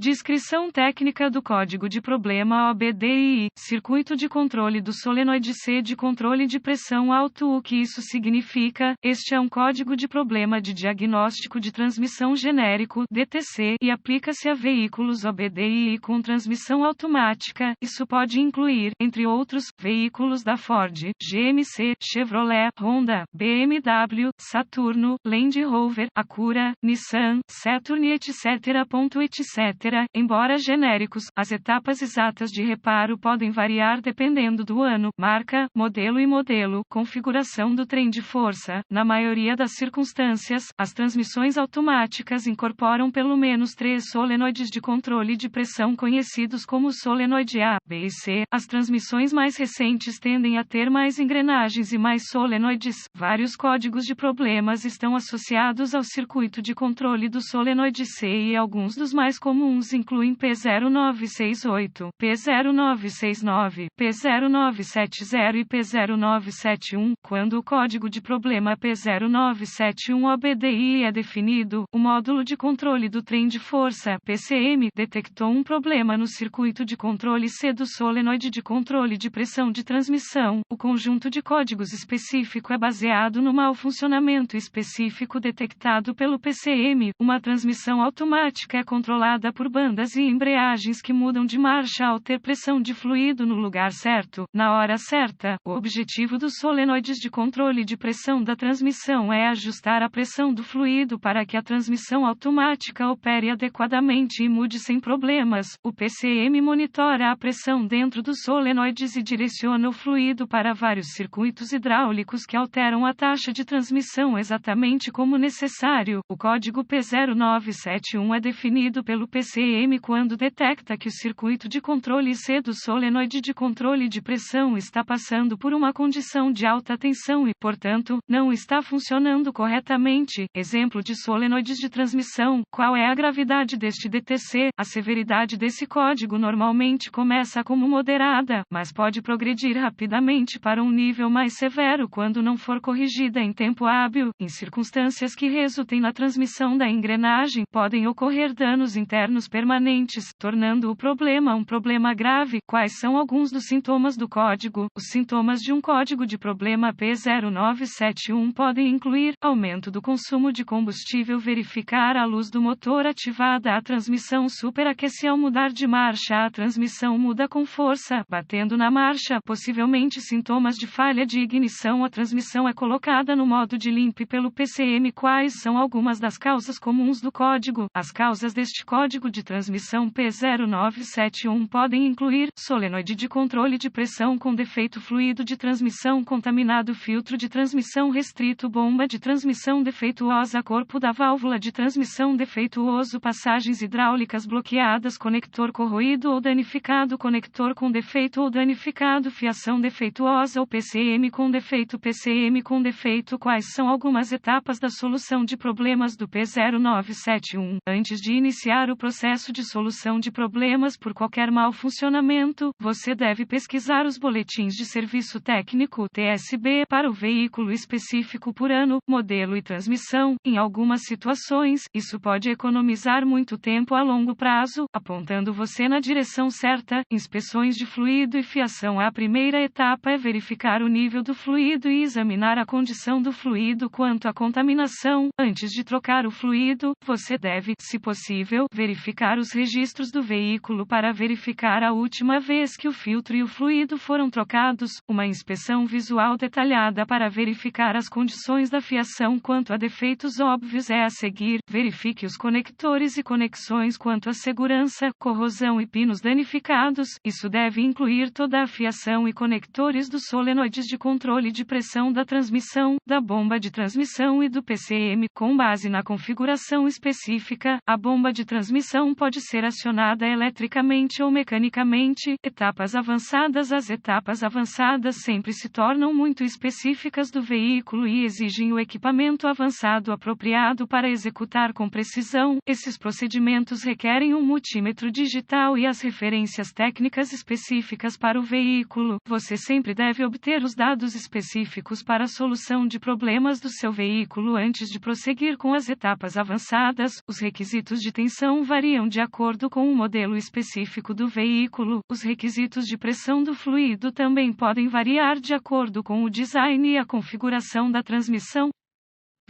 Descrição técnica do código de problema OBDI, circuito de controle do solenoide C de controle de pressão alto. O que isso significa? Este é um código de problema de diagnóstico de transmissão genérico, DTC, e aplica-se a veículos OBDI com transmissão automática. Isso pode incluir, entre outros, veículos da Ford, GMC, Chevrolet, Honda, BMW, Saturno, Land Rover, Acura, Nissan, Saturn e etc. Embora genéricos, as etapas exatas de reparo podem variar dependendo do ano, marca, modelo e modelo, configuração do trem de força. Na maioria das circunstâncias, as transmissões automáticas incorporam pelo menos 3 solenoides de controle de pressão conhecidos como solenoide A, B e C. As transmissões mais recentes tendem a ter mais engrenagens e mais solenoides. Vários códigos de problemas estão associados ao circuito de controle do solenoide C e alguns dos mais comuns incluem P0968, P0969, P0970 e P0971. Quando o código de problema P0971 OBDI é definido, o módulo de controle do trem de força, PCM, detectou um problema no circuito de controle C do solenoide de controle de pressão de transmissão. O conjunto de códigos específico é baseado no mau funcionamento específico detectado pelo PCM. Uma transmissão automática é controlada por bandas e embreagens que mudam de marcha ao ter pressão de fluido no lugar certo, na hora certa. O objetivo dos solenoides de controle de pressão da transmissão é ajustar a pressão do fluido para que a transmissão automática opere adequadamente e mude sem problemas. O PCM monitora a pressão dentro dos solenoides e direciona o fluido para vários circuitos hidráulicos que alteram a taxa de transmissão exatamente como necessário. O código P0971 é definido pelo PCM quando detecta que o circuito de controle C do solenoide de controle de pressão está passando por uma condição de alta tensão e, portanto, não está funcionando corretamente. Exemplo de solenoides de transmissão. Qual é a gravidade deste DTC? A severidade desse código normalmente começa como moderada, mas pode progredir rapidamente para um nível mais severo quando não for corrigida em tempo hábil. Em circunstâncias que resultem na transmissão da engrenagem, podem ocorrer danos internos permanentes, tornando o problema um problema grave. Quais são alguns dos sintomas do código? Os sintomas de um código de problema P0971 podem incluir aumento do consumo de combustível, verificar a luz do motor ativada, a transmissão superaquece ao mudar de marcha, a transmissão muda com força, batendo na marcha, possivelmente sintomas de falha de ignição, a transmissão é colocada no modo de limpe pelo PCM. Quais são algumas das causas comuns do código? As causas deste código de transmissão P0971 podem incluir solenoide de controle de pressão com defeito, fluido de transmissão contaminado, filtro de transmissão restrito, bomba de transmissão defeituosa, corpo da válvula de transmissão defeituoso, passagens hidráulicas bloqueadas, conector corroído ou danificado, conector com defeito ou danificado, fiação defeituosa ou PCM com defeito. PCM com defeito. Quais são algumas etapas da solução de problemas do P0971? Antes de iniciar o processo de solução de problemas por qualquer mau funcionamento, você deve pesquisar os boletins de serviço técnico (TSB) para o veículo específico por ano, modelo e transmissão. Em algumas situações, isso pode economizar muito tempo a longo prazo, apontando você na direção certa. Inspeções de fluido e fiação. A primeira etapa é verificar o nível do fluido e examinar a condição do fluido quanto à contaminação. Antes de trocar o fluido, você deve, se possível, verificar os registros do veículo para verificar a última vez que o filtro e o fluido foram trocados. Uma inspeção visual detalhada para verificar as condições da fiação quanto a defeitos óbvios é a seguir. Verifique os conectores e conexões quanto à segurança, corrosão e pinos danificados. Isso deve incluir toda a fiação e conectores dos solenoides de controle de pressão da transmissão, da bomba de transmissão e do PCM. Com base na configuração específica, a bomba de transmissão pode ser acionada eletricamente ou mecanicamente. Etapas avançadas. As etapas avançadas sempre se tornam muito específicas do veículo e exigem o equipamento avançado apropriado para executar com precisão. Esses procedimentos requerem um multímetro digital e as referências técnicas específicas para o veículo. Você sempre deve obter os dados específicos para a solução de problemas do seu veículo antes de prosseguir com as etapas avançadas. Os requisitos de tensão variam variam de acordo com o modelo específico do veículo. Os requisitos de pressão do fluido também podem variar de acordo com o design e a configuração da transmissão.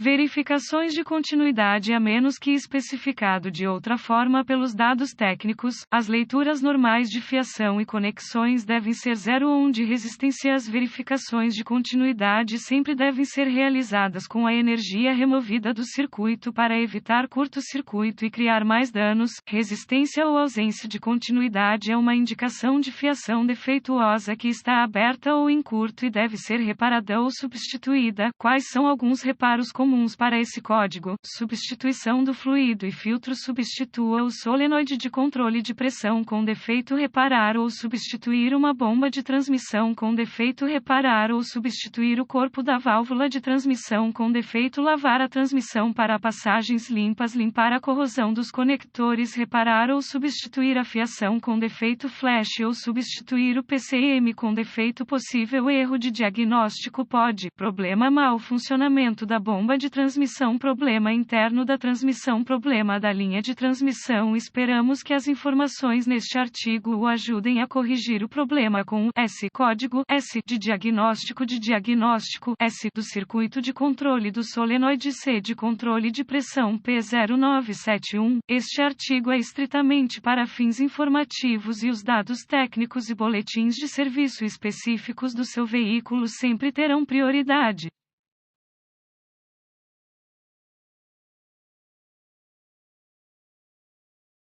Verificações de continuidade a menos que especificado de outra forma pelos dados técnicos, as leituras normais de fiação e conexões devem ser 0 ou 1 de resistência. As verificações de continuidade sempre devem ser realizadas com a energia removida do circuito para evitar curto-circuito e criar mais danos. Resistência ou ausência de continuidade é uma indicação de fiação defeituosa que está aberta ou em curto e deve ser reparada ou substituída. Quais são alguns reparos comuns para esse código? Substituição do fluido e filtro. Substitua o solenoide de controle de pressão com defeito. Reparar ou substituir uma bomba de transmissão com defeito. Reparar ou substituir o corpo da válvula de transmissão com defeito. Lavar a transmissão para passagens limpas. Limpar a corrosão dos conectores. Reparar ou substituir a fiação com defeito. Flash ou substituir o PCM com defeito. Possível erro de diagnóstico pode: problema, mau funcionamento da bomba de transmissão, problema interno da transmissão, problema da linha de transmissão. Esperamos que as informações neste artigo o ajudem a corrigir o problema com o S código S de diagnóstico, S do circuito de controle do solenoide, C de controle de pressão, P0971. Este artigo é estritamente para fins informativos e os dados técnicos e boletins de serviço específicos do seu veículo sempre terão prioridade.